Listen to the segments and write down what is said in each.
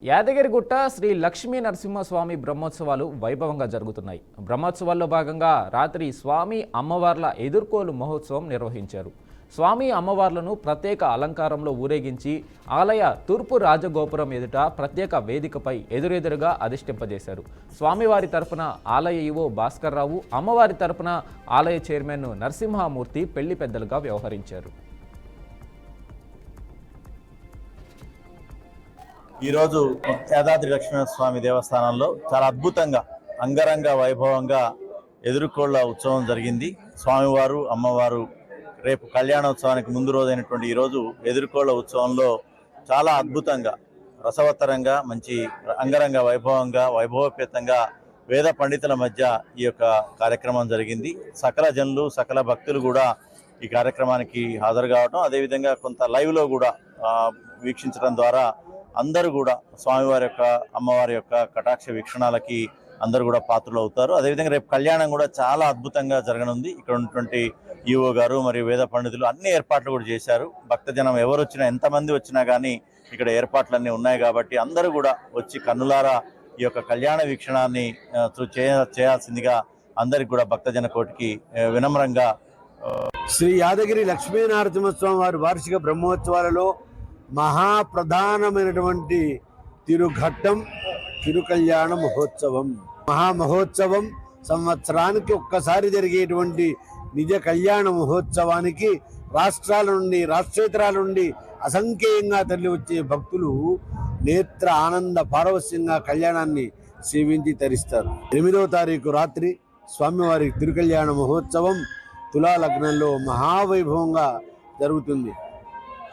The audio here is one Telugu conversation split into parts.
యాదగిరిగుట్ట శ్రీ లక్ష్మీ నరసింహస్వామి బ్రహ్మోత్సవాలు వైభవంగా జరుగుతున్నాయి. బ్రహ్మోత్సవాల్లో భాగంగా రాత్రి స్వామి అమ్మవార్ల ఎదుర్కోలు మహోత్సవం నిర్వహించారు. స్వామి అమ్మవార్లను ప్రత్యేక అలంకారంలో ఊరేగించి ఆలయ తూర్పు రాజగోపురం ఎదుట ప్రత్యేక వేదికపై ఎదురెదురుగా అధిష్టింపజేశారు. స్వామివారి తరపున ఆలయ ఈవో భాస్కర్ రావు, అమ్మవారి తరపున ఆలయ చైర్మన్ నరసింహమూర్తి పెళ్లి పెద్దలుగా వ్యవహరించారు. ఈరోజు యాదాద్రి లక్ష్మీనరస్వామి దేవస్థానంలో చాలా అద్భుతంగా అంగరంగ వైభవంగా ఎదుర్కోళ్ల ఉత్సవం జరిగింది. స్వామివారు అమ్మవారు రేపు కళ్యాణోత్సవానికి ముందు రోజైనటువంటి ఈరోజు ఎదుర్కోళ్ల ఉత్సవంలో చాలా అద్భుతంగా రసవత్తరంగా మంచి అంగరంగ వైభవంగా వైభవపేతంగా వేద పండితుల మధ్య ఈ యొక్క కార్యక్రమం జరిగింది. సకల జనులు సకల భక్తులు కూడా ఈ కార్యక్రమానికి హాజరు కావడం, అదేవిధంగా కొంత లైవ్లో కూడా వీక్షించడం ద్వారా అందరూ కూడా స్వామివారి యొక్క అమ్మవారి యొక్క కటాక్ష వీక్షణాలకి అందరూ కూడా పాత్రలు అవుతారు. అదేవిధంగా రేపు కళ్యాణం కూడా చాలా అద్భుతంగా జరగనుంది. ఇక్కడ ఉన్నటువంటి ఈవో గారు మరియు వేద పండితులు అన్ని ఏర్పాట్లు కూడా చేశారు. భక్తజనం ఎవరు వచ్చినా ఎంతమంది వచ్చినా కానీ ఇక్కడ ఏర్పాట్లన్నీ ఉన్నాయి కాబట్టి అందరూ కూడా వచ్చి కన్నులారా ఈ యొక్క కళ్యాణ వీక్షణాన్ని చేయాల్సిందిగా అందరికి కూడా భక్తజన కోటికి వినమ్రంగా. శ్రీ యాదగిరి లక్ష్మీనరసింహస్వామి వారి వార్షిక బ్రహ్మోత్సవాలలో మహాప్రధానమైనటువంటి తిరుఘట్టం తిరుకళ్యాణ మహోత్సవం. మహామహోత్సవం సంవత్సరానికి ఒక్కసారి జరిగేటువంటి నిజ కళ్యాణ మహోత్సవానికి రాష్ట్రాల నుండి రాష్ట్రేతరాల నుండి అసంఖ్యేయంగా తరలి వచ్చే భక్తులు నేత్ర ఆనంద పారవస్యంగా కళ్యాణాన్ని సేవించి తరిస్తారు. 8వ తారీఖు రాత్రి స్వామివారి తిరుకళ్యాణ మహోత్సవం తులా లగ్నంలో మహావైభవంగా జరుగుతుంది.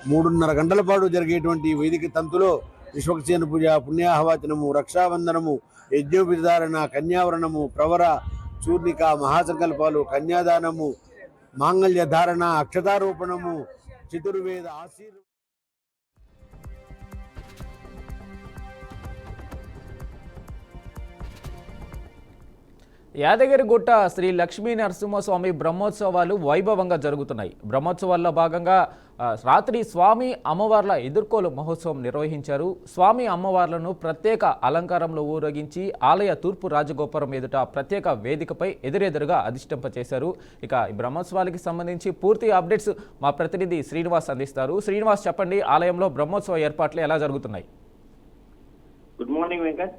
3:30 గంటల పాటు జరిగేటువంటి వేదిక తంతులో విశ్వక్సేన పూజ, పుణ్యాహవాచనము, రక్షాబంధనము, యజ్ఞోపధారణ, కన్యావరణము, ప్రవర, చూర్ణిక, మహాసంకల్పాలు, కన్యాదానము, మాంగళ్య ధారణ, అక్షతారోపణము, చతుర్వేద ఆశీర్వాదం. యాదగిరిగుట్ట శ్రీ లక్ష్మీ నరసింహస్వామి బ్రహ్మోత్సవాలు వైభవంగా జరుగుతున్నాయి. బ్రహ్మోత్సవాల్లో భాగంగా రాత్రి స్వామి అమ్మవార్ల ఎదుర్కోలు మహోత్సవం నిర్వహించారు. స్వామి అమ్మవార్లను ప్రత్యేక అలంకారంలో ఊరేగించి ఆలయ తూర్పు రాజగోపురం ఎదుట ప్రత్యేక వేదికపై ఎదురెదురుగా అధిష్టింపచేశారు. ఇక ఈ బ్రహ్మోత్సవాలకి సంబంధించి పూర్తి అప్డేట్స్ మా ప్రతినిధి శ్రీనివాస్ అందిస్తారు. శ్రీనివాస్, చెప్పండి, ఆలయంలో బ్రహ్మోత్సవ ఏర్పాట్లు ఎలా జరుగుతున్నాయి? Good morning Venkat.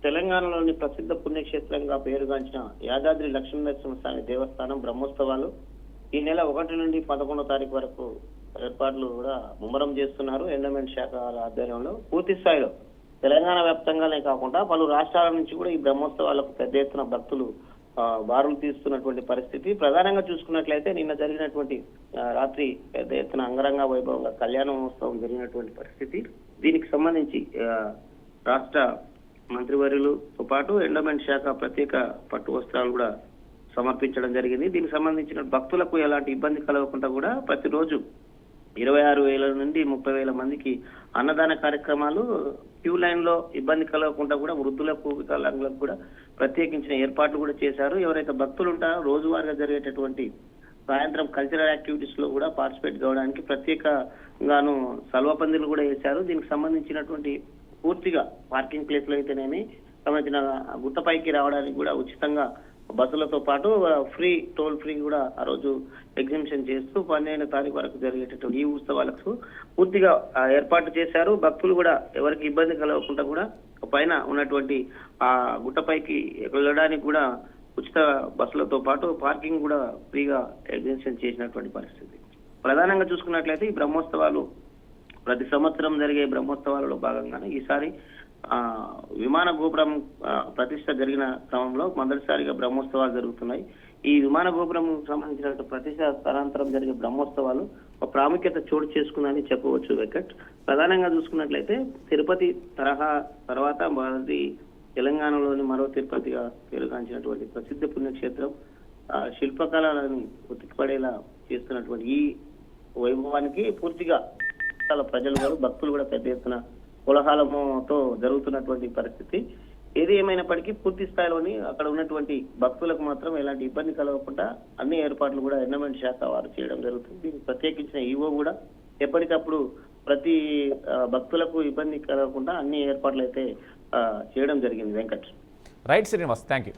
తెలంగాణలోని ప్రసిద్ధ పుణ్యక్షేత్రంగా పేరుగాంచిన యాదాద్రి లక్ష్మీనరసింహస్వామి దేవస్థానం బ్రహ్మోత్సవాలు ఈ నెల 1 నుండి 11వ తారీఖు వరకు ఏర్పాట్లు కూడా ముమ్మరం చేస్తున్నారు. ఎండోమెంట్ శాఖ ఆధ్వర్యంలో పూర్తి స్థాయిలో తెలంగాణ వ్యాప్తంగానే కాకుండా పలు రాష్ట్రాల నుంచి కూడా ఈ బ్రహ్మోత్సవాలకు పెద్ద ఎత్తున భక్తులు బారులు తీస్తున్నటువంటి పరిస్థితి. ప్రధానంగా చూసుకున్నట్లయితే నిన్న జరిగినటువంటి రాత్రి పెద్ద ఎత్తున అంగరంగ వైభవంగా కళ్యాణ మహోత్సవం జరిగినటువంటి పరిస్థితి. దీనికి సంబంధించి రాష్ట్ర మంత్రివర్యులతో పాటు ఎండోమెంట్ శాఖ ప్రత్యేక పట్టు వస్త్రాలు కూడా సమర్పించడం జరిగింది. దీనికి సంబంధించిన భక్తులకు ఎలాంటి ఇబ్బంది కలగకుండా కూడా ప్రతిరోజు 26,000 నుండి 30,000 మందికి అన్నదాన కార్యక్రమాలు, క్యూ లైన్ లో ఇబ్బంది కలగకుండా కూడా వృద్ధులకు వికలాంగులకు కూడా ప్రత్యేకించిన ఏర్పాట్లు కూడా చేశారు. ఎవరైతే భక్తులు ఉంటారో రోజువారీగా జరిగేటటువంటి సాయంత్రం కల్చరల్ యాక్టివిటీస్ లో కూడా పార్టిసిపేట్ కావడానికి ప్రత్యేకంగాను సల్వపందిలు కూడా వేశారు. దీనికి సంబంధించినటువంటి పూర్తిగా పార్కింగ్ ప్లేస్ లో అయితేనేమి సంబంధించిన గుట్టపైకి రావడానికి కూడా ఉచితంగా బస్సులతో పాటు టోల్ ఫ్రీ కూడా ఆ రోజు ఎగ్జిబిషన్ చేస్తూ 12వ తారీఖు వరకు జరిగేటటువంటి ఈ ఉత్సవాలకు పూర్తిగా ఏర్పాటు చేశారు. భక్తులు కూడా ఎవరికి ఇబ్బంది కలగకుండా కూడా పైన ఉన్నటువంటి ఆ గుట్టపైకి వెళ్ళడానికి కూడా ఉచిత బస్సులతో పాటు పార్కింగ్ కూడా ఫ్రీగా ఎగ్జిబిషన్ చేసినటువంటి పరిస్థితి. ప్రధానంగా చూసుకున్నట్లయితే ఈ బ్రహ్మోత్సవాలు ప్రతి సంవత్సరం జరిగే బ్రహ్మోత్సవాలలో భాగంగానే ఈసారి విమాన గోపురం ప్రతిష్ట జరిగిన క్రమంలో మొదటిసారిగా బ్రహ్మోత్సవాలు జరుగుతున్నాయి. ఈ విమాన గోపురం సంబంధించిన ప్రతిష్ట స్థానాంతరం జరిగే బ్రహ్మోత్సవాలు ఒక ప్రాముఖ్యత చోటు చేసుకుందని చెప్పవచ్చు వెంకట్. ప్రధానంగా చూసుకున్నట్లయితే తిరుపతి తరహా తర్వాత మొదటి తెలంగాణలోని మరో తిరుపతిగా పేరుగాంచినటువంటి ప్రసిద్ధ పుణ్యక్షేత్రం శిల్పకళలను ఉతికిపడేలా చేస్తున్నటువంటి ఈ వైభవానికి పూర్తిగా ప్రజలు కూడా భక్తులు కూడా పెద్ద ఎత్తున కోలాహలంతో జరుగుతున్నటువంటి పరిస్థితి. ఏది ఏమైనప్పటికీ పూర్తి స్థాయిలోని అక్కడ ఉన్నటువంటి భక్తులకు మాత్రం ఎలాంటి ఇబ్బంది కలగకుండా అన్ని ఏర్పాట్లు కూడా ఎండోమెంట్ శాఖ వారు చేయడం జరుగుతుంది. దీనికి ప్రత్యేకించిన ఈవో కూడా ఎప్పటికప్పుడు ప్రతి భక్తులకు ఇబ్బంది కలగకుండా అన్ని ఏర్పాట్లు అయితే చేయడం జరిగింది Venkat. Right Srinivas, thank you.